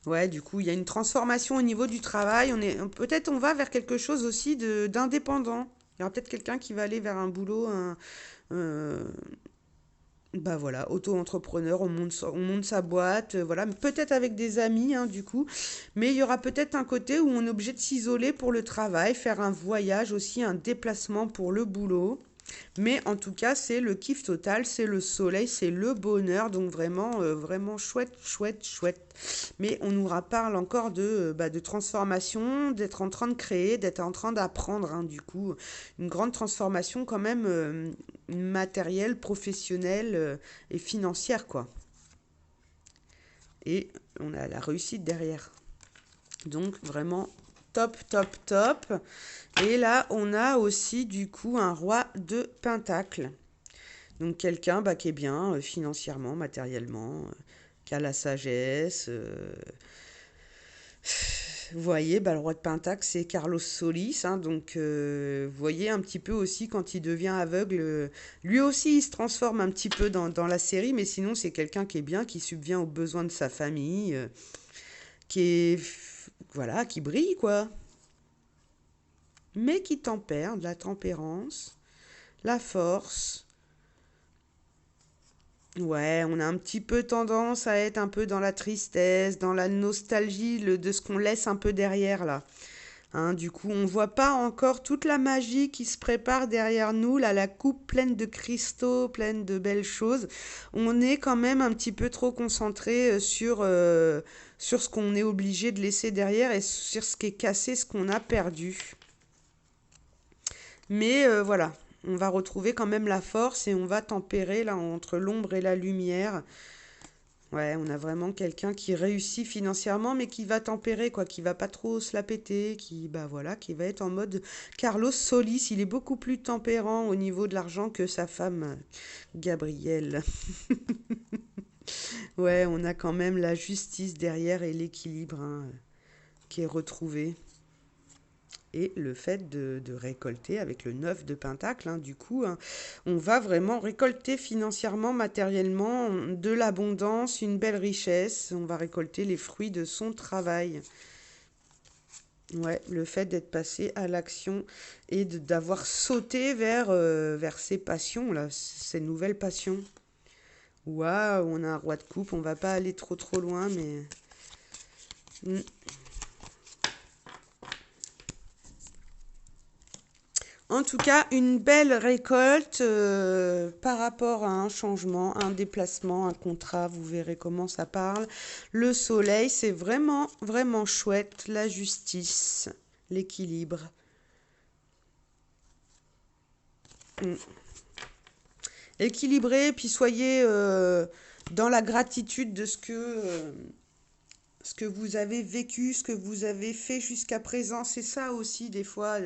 Ouais, du coup, il y a une transformation au niveau du travail. Peut-être on va vers quelque chose aussi d'indépendant. Il y aura peut-être quelqu'un qui va aller vers un boulot, euh, bah voilà, auto-entrepreneur, on monte sa boîte, voilà, peut-être avec des amis, hein, du coup, mais il y aura peut-être un côté où on est obligé de s'isoler pour le travail, faire un voyage aussi, un déplacement pour le boulot. Mais en tout cas, c'est le kiff total, c'est le soleil, c'est le bonheur, donc vraiment, vraiment chouette, chouette, chouette. Mais on nous parle encore de transformation, d'être en train de créer, d'être en train d'apprendre, hein, du coup, une grande transformation quand même matérielle, professionnelle et financière, quoi. Et on a la réussite derrière. Donc vraiment top, top, top. Et là, on a aussi du coup un roi de pentacle. Donc quelqu'un bah, qui est bien financièrement, matériellement, qui a la sagesse. Vous voyez, bah, le roi de Pentacle, c'est Carlos Solis, hein, donc vous voyez un petit peu aussi quand il devient aveugle, lui aussi il se transforme un petit peu dans la série, mais sinon c'est quelqu'un qui est bien, qui subvient aux besoins de sa famille, qui est, voilà, qui brille quoi, mais qui tempère, de la tempérance, la force. Ouais, on a un petit peu tendance à être un peu dans la tristesse, dans la nostalgie de ce qu'on laisse un peu derrière là. Hein, du coup, on ne voit pas encore toute la magie qui se prépare derrière nous, là, la coupe pleine de cristaux, pleine de belles choses. On est quand même un petit peu trop concentré sur ce qu'on est obligé de laisser derrière et sur ce qui est cassé, ce qu'on a perdu. Mais voilà, on va retrouver quand même la force et on va tempérer là entre l'ombre et la lumière. Ouais, on a vraiment quelqu'un qui réussit financièrement, mais qui va tempérer, quoi, qui va pas trop se la péter, qui, bah voilà, qui va être en mode Carlos Solis. Il est beaucoup plus tempérant au niveau de l'argent que sa femme, Gabrielle. Ouais, on a quand même la justice derrière et l'équilibre, hein, qui est retrouvé. Et le fait de récolter avec le 9 de Pentacle, hein, du coup, hein, on va vraiment récolter financièrement, matériellement, de l'abondance, une belle richesse. On va récolter les fruits de son travail. Ouais, le fait d'être passé à l'action et d'avoir sauté vers ses passions, là, ses nouvelles passions. Waouh, on a un roi de coupe, on va pas aller trop trop loin, mais... Mm. En tout cas, une belle récolte par rapport à un changement, un déplacement, un contrat. Vous verrez comment ça parle. Le soleil, c'est vraiment, vraiment chouette. La justice, l'équilibre. Mm. Équilibré, puis soyez dans la gratitude de ce que vous avez vécu, ce que vous avez fait jusqu'à présent. C'est ça aussi, des fois.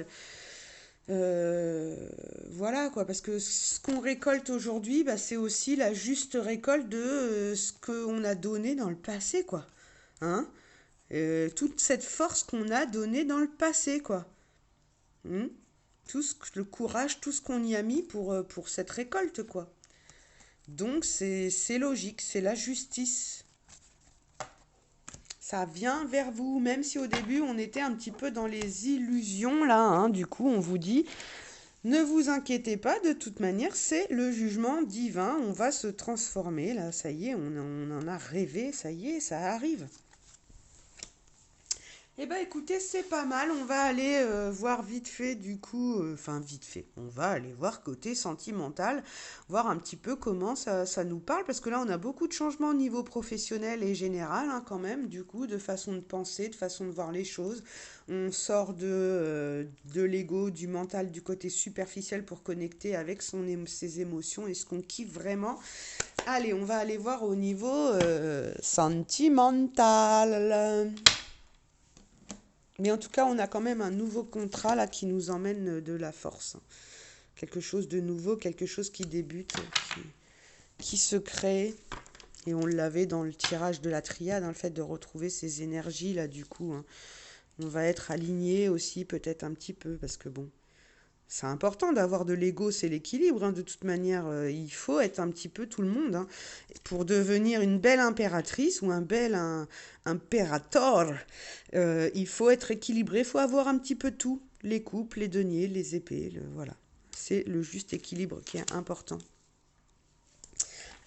Euh, voilà quoi, parce que ce qu'on récolte aujourd'hui, bah, c'est aussi la juste récolte de ce qu'on a donné dans le passé, quoi. Hein? Toute cette force qu'on a donnée dans le passé, quoi. Hmm. Le courage, tout ce qu'on y a mis pour cette récolte, quoi. Donc c'est logique, c'est la justice. Ça vient vers vous, même si au début on était un petit peu dans les illusions là, hein. Du coup on vous dit, ne vous inquiétez pas, de toute manière c'est le jugement divin, on va se transformer là, ça y est, on en a rêvé, ça y est, ça arrive. Eh ben écoutez, c'est pas mal, on va aller voir vite fait du coup, enfin vite fait, on va aller voir côté sentimental, voir un petit peu comment ça nous parle, parce que là on a beaucoup de changements au niveau professionnel et général hein, quand même, du coup, de façon de penser, de façon de voir les choses. On sort de l'ego, du mental, du côté superficiel pour connecter avec ses émotions et ce qu'on kiffe vraiment. Allez, on va aller voir au niveau sentimental. Mais en tout cas, on a quand même un nouveau contrat là qui nous emmène de la force. Quelque chose de nouveau, quelque chose qui débute, qui se crée. Et on l'avait dans le tirage de la triade, hein, le fait de retrouver ces énergies là du coup. Hein. On va être aligné aussi peut-être un petit peu parce que bon, c'est important d'avoir de l'ego, c'est l'équilibre. Hein, de toute manière, il faut être un petit peu tout le monde. Hein, pour devenir une belle impératrice ou un bel impérator, il faut être équilibré, il faut avoir un petit peu tout. Les coupes, les deniers, les épées, voilà. C'est le juste équilibre qui est important.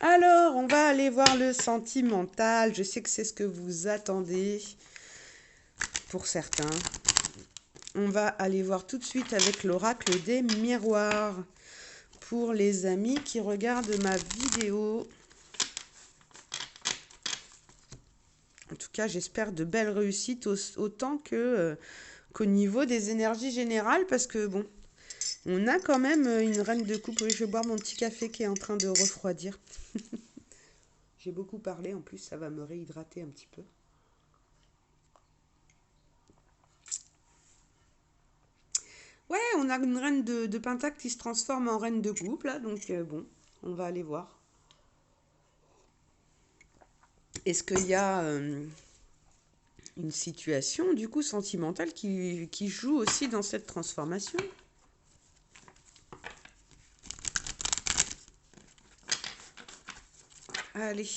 Alors, on va aller voir le sentimental. Je sais que c'est ce que vous attendez pour certains. On va aller voir tout de suite avec l'oracle des miroirs. Pour les amis qui regardent ma vidéo. En tout cas, j'espère de belles réussites autant qu'au niveau des énergies générales parce que bon, on a quand même une reine de coupe. Oui, je vais boire mon petit café qui est en train de refroidir. J'ai beaucoup parlé en plus, ça va me réhydrater un petit peu. Ouais, on a une reine de pentacle qui se transforme en reine de coupe là, donc bon, on va aller voir. Est-ce qu'il y a une situation du coup sentimentale qui joue aussi dans cette transformation? Allez.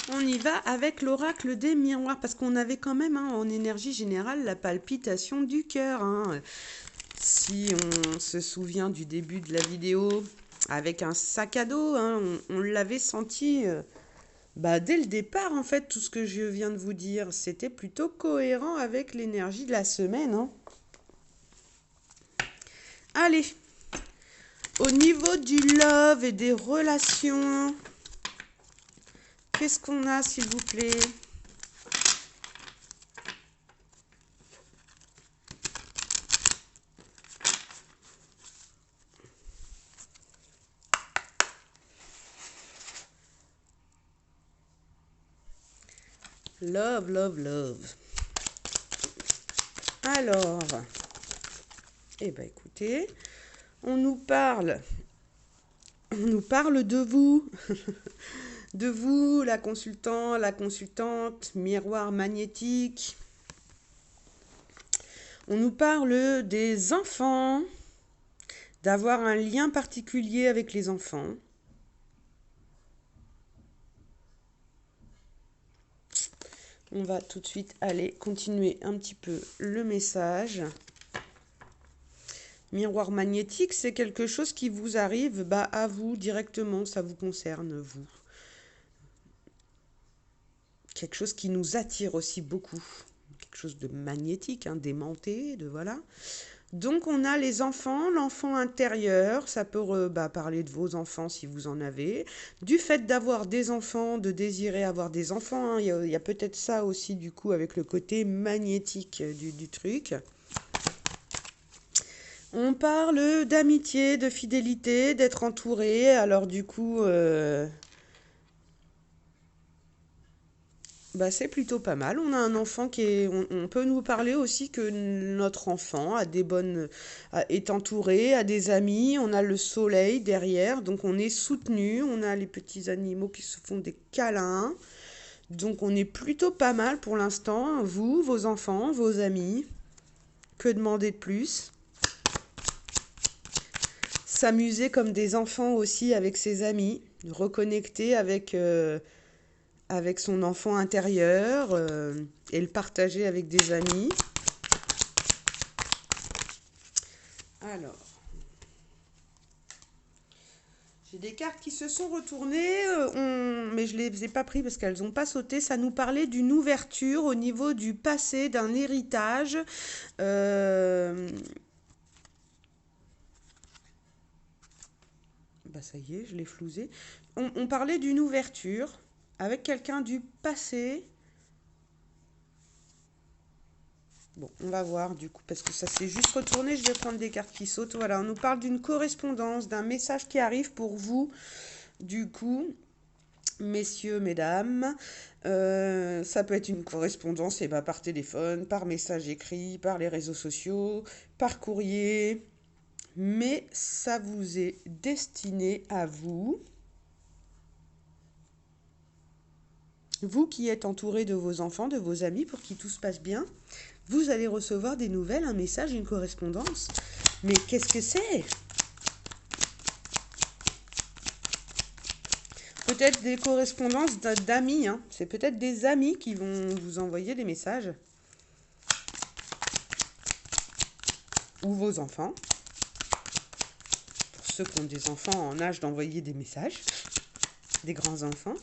On y va avec l'oracle des miroirs, parce qu'on avait quand même hein, en énergie générale la palpitation du cœur. Hein. Si on se souvient du début de la vidéo, avec un sac à dos, hein, on l'avait senti dès le départ, en fait, tout ce que je viens de vous dire. C'était plutôt cohérent avec l'énergie de la semaine. Hein. Allez, au niveau du love et des relations, qu'est-ce qu'on a, s'il vous plaît? Love, love, love. Alors, eh ben écoutez, on nous parle de vous, de vous, la consultant, la consultante, miroir magnétique. On nous parle des enfants, d'avoir un lien particulier avec les enfants. On va tout de suite aller continuer un petit peu le message. Miroir magnétique, c'est quelque chose qui vous arrive à vous directement, ça vous concerne, vous. Quelque chose qui nous attire aussi beaucoup. Quelque chose de magnétique, hein, d'aimanté, de voilà. Donc on a les enfants, l'enfant intérieur, ça peut parler de vos enfants si vous en avez, du fait d'avoir des enfants, de désirer avoir des enfants, hein. Il y a peut-être ça aussi du coup avec le côté magnétique du truc. On parle d'amitié, de fidélité, d'être entouré, alors du coup, bah, c'est plutôt pas mal. On a un enfant qui est. On peut nous parler aussi que notre enfant a des bonnes, est entouré, a des amis. On a le soleil derrière, donc on est soutenu. On a les petits animaux qui se font des câlins. Donc on est plutôt pas mal pour l'instant. Vous, vos enfants, vos amis. Que demander de plus? S'amuser comme des enfants aussi avec ses amis. Reconnecter avec son enfant intérieur et le partager avec des amis. Alors, j'ai des cartes qui se sont retournées, mais je ne les ai pas prises parce qu'elles n'ont pas sauté. Ça nous parlait d'une ouverture au niveau du passé, d'un héritage. Euh, Bah ça y est, je l'ai flousé. On parlait d'une ouverture avec quelqu'un du passé. Bon, on va voir du coup, parce que ça s'est juste retourné, je vais prendre des cartes qui sautent. Voilà, on nous parle d'une correspondance, d'un message qui arrive pour vous, du coup, messieurs, mesdames. Ça peut être une correspondance par téléphone, par message écrit, par les réseaux sociaux, par courrier. Mais ça vous est destiné à vous. Vous qui êtes entouré de vos enfants, de vos amis, pour qui tout se passe bien, vous allez recevoir des nouvelles, un message, une correspondance. Mais qu'est-ce que c'est? Peut-être des correspondances d'amis, hein. C'est peut-être des amis qui vont vous envoyer des messages. Ou vos enfants. Pour ceux qui ont des enfants en âge d'envoyer des messages. Des grands enfants.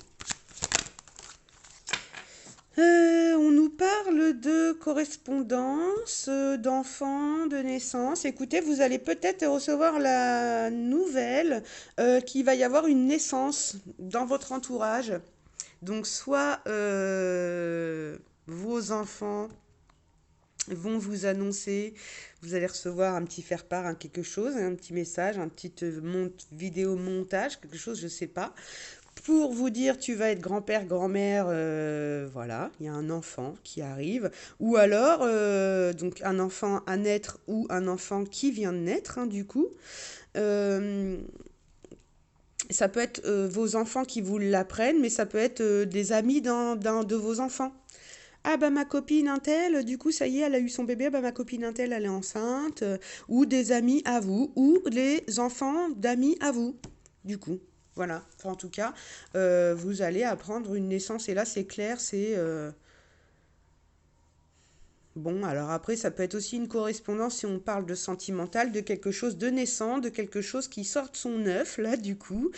On nous parle de correspondance, d'enfants, de naissance. Écoutez, vous allez peut-être recevoir la nouvelle qu'il va y avoir une naissance dans votre entourage. Donc, soit vos enfants vont vous annoncer, vous allez recevoir un petit faire-part, hein, quelque chose, un petit message, un petit vidéo montage, quelque chose, je sais pas, pour vous dire tu vas être grand-père, grand-mère, voilà, il y a un enfant qui arrive, ou alors donc un enfant à naître ou un enfant qui vient de naître, hein, du coup. Euh, Ça peut être vos enfants qui vous l'apprennent, mais ça peut être des amis d'un de vos enfants. Ah bah ma copine Intel, du coup ça y est, elle a eu son bébé, bah ma copine Intel, elle est enceinte, ou des amis à vous, ou les enfants d'amis à vous, du coup. Voilà, enfin, en tout cas, vous allez apprendre une naissance, et là c'est clair, c'est... Bon, alors après, ça peut être aussi une correspondance si on parle de sentimental, de quelque chose de naissant, de quelque chose qui sort de son œuf, là, du coup.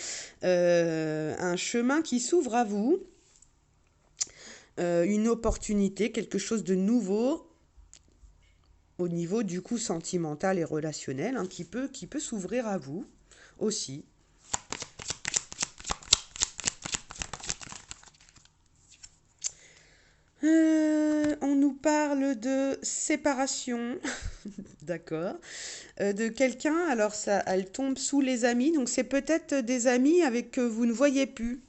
Un chemin qui s'ouvre à vous, une opportunité, quelque chose de nouveau au niveau du coup sentimental et relationnel, hein, qui peut s'ouvrir à vous aussi. On nous parle de séparation, d'accord, de quelqu'un. Alors ça, elle tombe sous les amis, donc c'est peut-être des amis avec que vous ne voyez plus,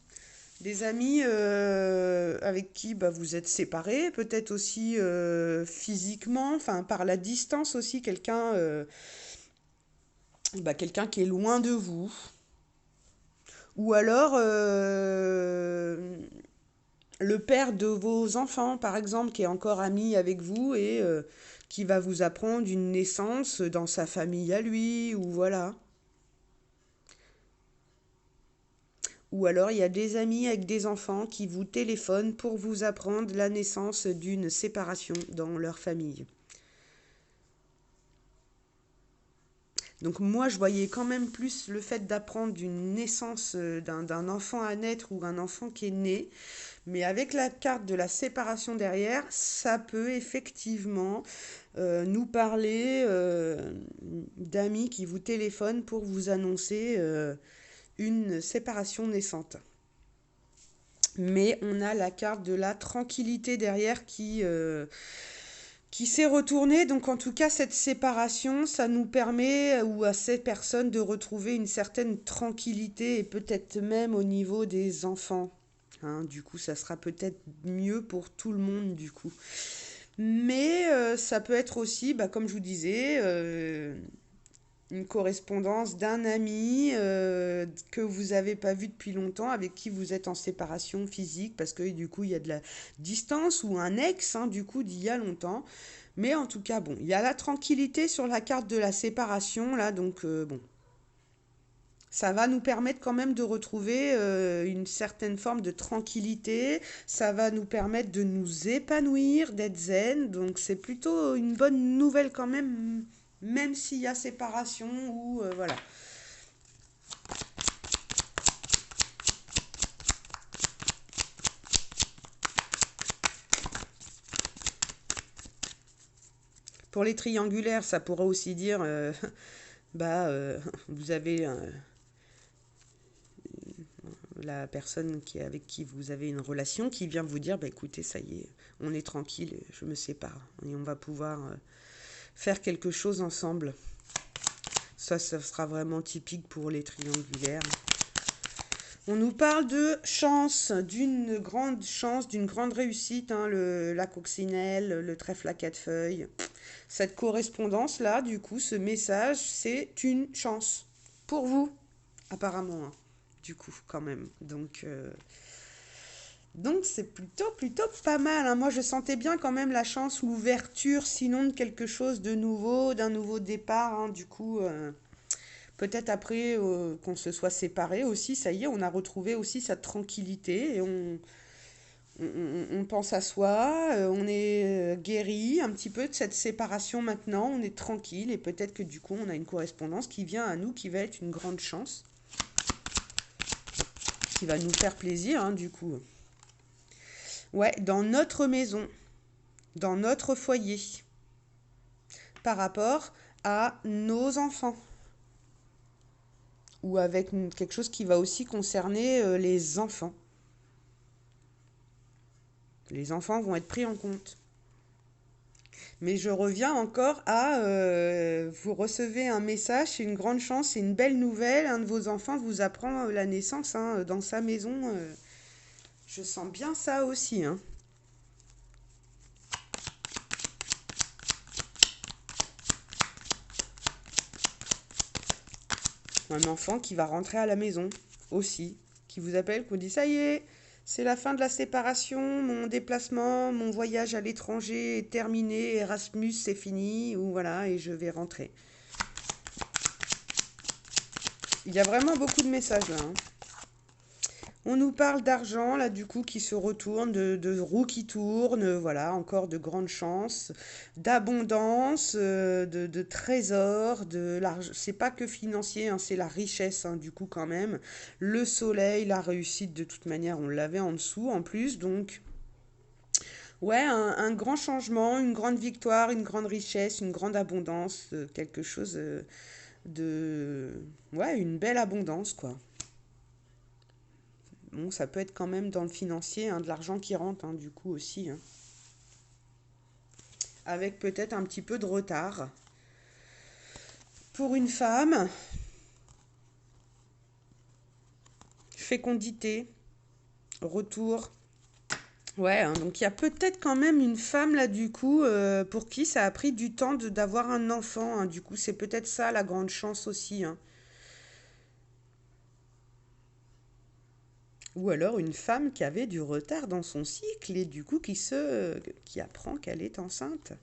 des amis avec qui bah, vous êtes séparés, peut-être aussi physiquement, enfin par la distance aussi, quelqu'un qui est loin de vous. Ou alors le père de vos enfants, par exemple, qui est encore ami avec vous et qui va vous apprendre une naissance dans sa famille à lui, ou voilà. Ou alors il y a des amis avec des enfants qui vous téléphonent pour vous apprendre la naissance d'une séparation dans leur famille. Donc moi, je voyais quand même plus le fait d'apprendre d'une naissance d'un enfant à naître ou un enfant qui est né. Mais avec la carte de la séparation derrière, ça peut effectivement nous parler d'amis qui vous téléphonent pour vous annoncer une séparation naissante. Mais on a la carte de la tranquillité derrière qui s'est retournée. Donc en tout cas, cette séparation, ça nous permet, ou à ces personnes, de retrouver une certaine tranquillité et peut-être même au niveau des enfants. Hein, du coup, ça sera peut-être mieux pour tout le monde, du coup. Mais ça peut être aussi, bah, comme je vous disais, une correspondance d'un ami que vous n'avez pas vu depuis longtemps, avec qui vous êtes en séparation physique, parce que du coup, il y a de la distance, ou un ex, hein, du coup, d'il y a longtemps. Mais en tout cas, bon, il y a la tranquillité sur la carte de la séparation, là, donc bon, ça va nous permettre quand même de retrouver une certaine forme de tranquillité. Ça va nous permettre de nous épanouir, d'être zen. Donc c'est plutôt une bonne nouvelle quand même, même s'il y a séparation ou voilà. Pour les triangulaires, ça pourrait aussi dire, bah, vous avez la personne avec qui vous avez une relation qui vient vous dire, bah écoutez, ça y est, on est tranquille, je me sépare et on va pouvoir faire quelque chose ensemble. Ça sera vraiment typique pour les triangulaires. On nous parle de chance, d'une grande réussite, hein, la coccinelle, le trèfle à quatre feuilles. Cette correspondance-là, du coup, ce message, c'est une chance pour vous, apparemment, hein, du coup, quand même. Donc c'est plutôt pas mal, hein. Moi, je sentais bien quand même la chance, l'ouverture, sinon de quelque chose de nouveau, d'un nouveau départ, hein, du coup. Peut-être après qu'on se soit séparés aussi, ça y est, on a retrouvé aussi sa tranquillité et on pense à soi, on est guéri un petit peu de cette séparation maintenant, on est tranquille et peut-être que du coup on a une correspondance qui vient à nous, qui va être une grande chance, qui va nous faire plaisir, hein, du coup. Ouais, dans notre maison, dans notre foyer, par rapport à nos enfants. Ou avec quelque chose qui va aussi concerner les enfants. Les enfants vont être pris en compte. Mais je reviens encore à vous recevez un message, c'est une grande chance, c'est une belle nouvelle. Un de vos enfants vous apprend la naissance, hein, dans sa maison. Je sens bien ça aussi, hein. Un enfant qui va rentrer à la maison aussi, qui vous appelle, qui vous dit ça y est, c'est la fin de la séparation, mon déplacement, mon voyage à l'étranger est terminé, Erasmus c'est fini, ou voilà, et je vais rentrer. Il y a vraiment beaucoup de messages là, hein. On nous parle d'argent, là, du coup, qui se retourne, de roues qui tournent, voilà, encore de grandes chances, d'abondance, de trésors, de l'argent. C'est pas que financier, hein, c'est la richesse, hein, du coup, quand même. Le soleil, la réussite, de toute manière, on l'avait en dessous, en plus, donc. Ouais, un grand changement, une grande victoire, une grande richesse, une grande abondance, quelque chose de. Ouais, une belle abondance, quoi. Bon, ça peut être quand même dans le financier, hein, de l'argent qui rentre, hein, du coup aussi, hein. Avec peut-être un petit peu de retard. Pour une femme, fécondité, retour. Ouais, hein, donc il y a peut-être quand même une femme là du coup pour qui ça a pris du temps d'avoir un enfant, hein. Du coup, c'est peut-être ça la grande chance aussi, hein. Ou alors une femme qui avait du retard dans son cycle et du coup qui apprend qu'elle est enceinte.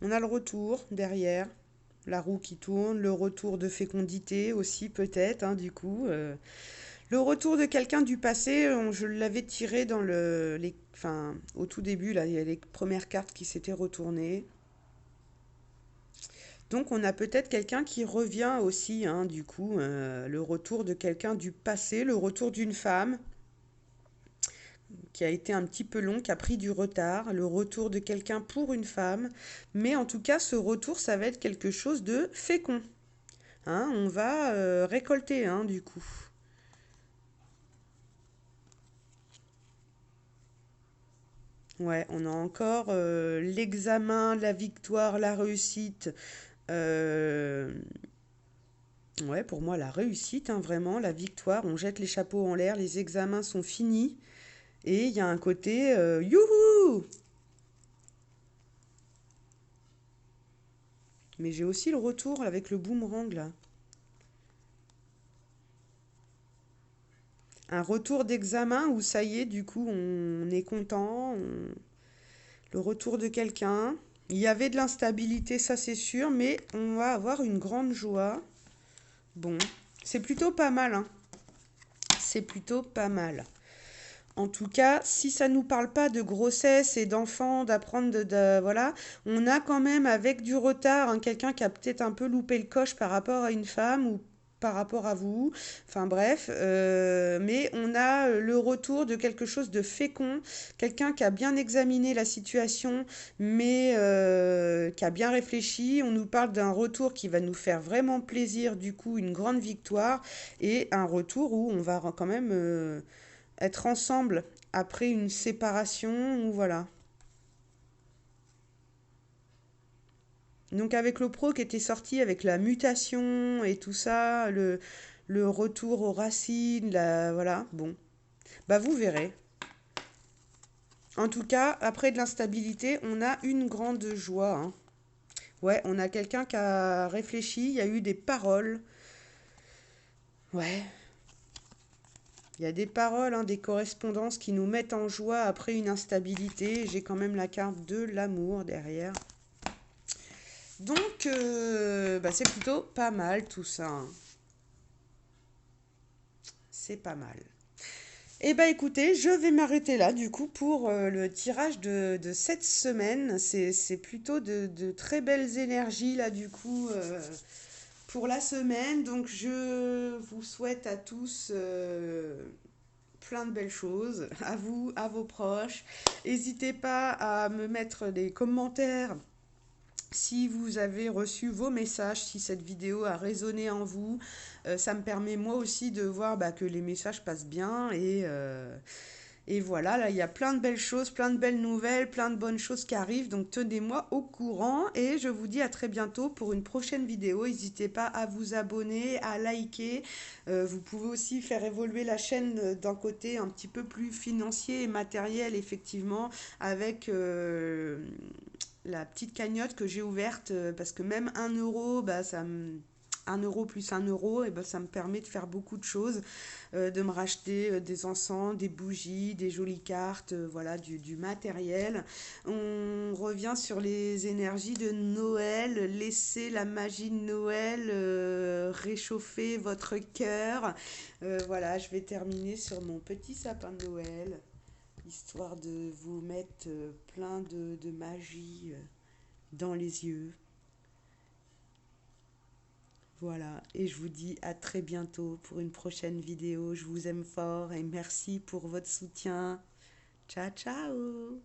On a le retour derrière, la roue qui tourne, le retour de fécondité aussi peut-être, hein, du coup. Le retour de quelqu'un du passé, je l'avais tiré dans enfin, au tout début, là, il y a les premières cartes qui s'étaient retournées. Donc on a peut-être quelqu'un qui revient aussi, hein, du coup, le retour de quelqu'un du passé, le retour d'une femme qui a été un petit peu long, qui a pris du retard, le retour de quelqu'un pour une femme. Mais en tout cas, ce retour, ça va être quelque chose de fécond. Hein, on va récolter, hein, du coup. Ouais, on a encore l'examen, la victoire, la réussite. Euh, ouais, pour moi, la réussite, hein, vraiment, la victoire. On jette les chapeaux en l'air, les examens sont finis. Et il y a un côté youhou! Mais j'ai aussi le retour avec le boomerang, là. Un retour d'examen où ça y est, du coup, on est content. Le retour de quelqu'un. Il y avait de l'instabilité, ça c'est sûr, mais on va avoir une grande joie. Bon, c'est plutôt pas mal, hein. C'est plutôt pas mal. En tout cas, si ça nous parle pas de grossesse et d'enfants, d'apprendre voilà, on a quand même avec du retard, hein, quelqu'un qui a peut-être un peu loupé le coche par rapport à une femme ou par rapport à vous. Enfin bref, mais on a le retour de quelque chose de fécond, quelqu'un qui a bien examiné la situation, mais qui a bien réfléchi. On nous parle d'un retour qui va nous faire vraiment plaisir, du coup, une grande victoire et un retour où on va quand même être ensemble après une séparation ou voilà. Donc avec le pro qui était sorti avec la mutation et tout ça, le retour aux racines, voilà, bon. Bah vous verrez. En tout cas, après de l'instabilité, on a une grande joie, hein. Ouais, on a quelqu'un qui a réfléchi, il y a eu des paroles. Ouais, il y a des paroles, hein, des correspondances qui nous mettent en joie après une instabilité. J'ai quand même la carte de l'amour derrière. Donc, bah, c'est plutôt pas mal tout ça, hein. C'est pas mal. Eh bah écoutez, je vais m'arrêter là du coup pour le tirage de cette semaine. C'est plutôt de très belles énergies là du coup pour la semaine. Donc je vous souhaite à tous plein de belles choses, à vous, à vos proches. N'hésitez pas à me mettre des commentaires si vous avez reçu vos messages, si cette vidéo a résonné en vous. Ça me permet moi aussi de voir bah, que les messages passent bien et voilà, là il y a plein de belles choses, plein de belles nouvelles, plein de bonnes choses qui arrivent, donc tenez-moi au courant et je vous dis à très bientôt pour une prochaine vidéo. N'hésitez pas à vous abonner, à liker. Vous pouvez aussi faire évoluer la chaîne d'un côté un petit peu plus financier et matériel, effectivement, avec la petite cagnotte que j'ai ouverte, parce que même 1 euro, bah, 1 euro plus 1 euro, et ben ça me permet de faire beaucoup de choses, de me racheter des encens, des bougies, des jolies cartes, voilà, du matériel. On revient sur les énergies de Noël. Laissez la magie de Noël réchauffer votre cœur. Voilà, je vais terminer sur mon petit sapin de Noël, histoire de vous mettre plein de magie dans les yeux. Voilà, et je vous dis à très bientôt pour une prochaine vidéo. Je vous aime fort et merci pour votre soutien. Ciao, ciao!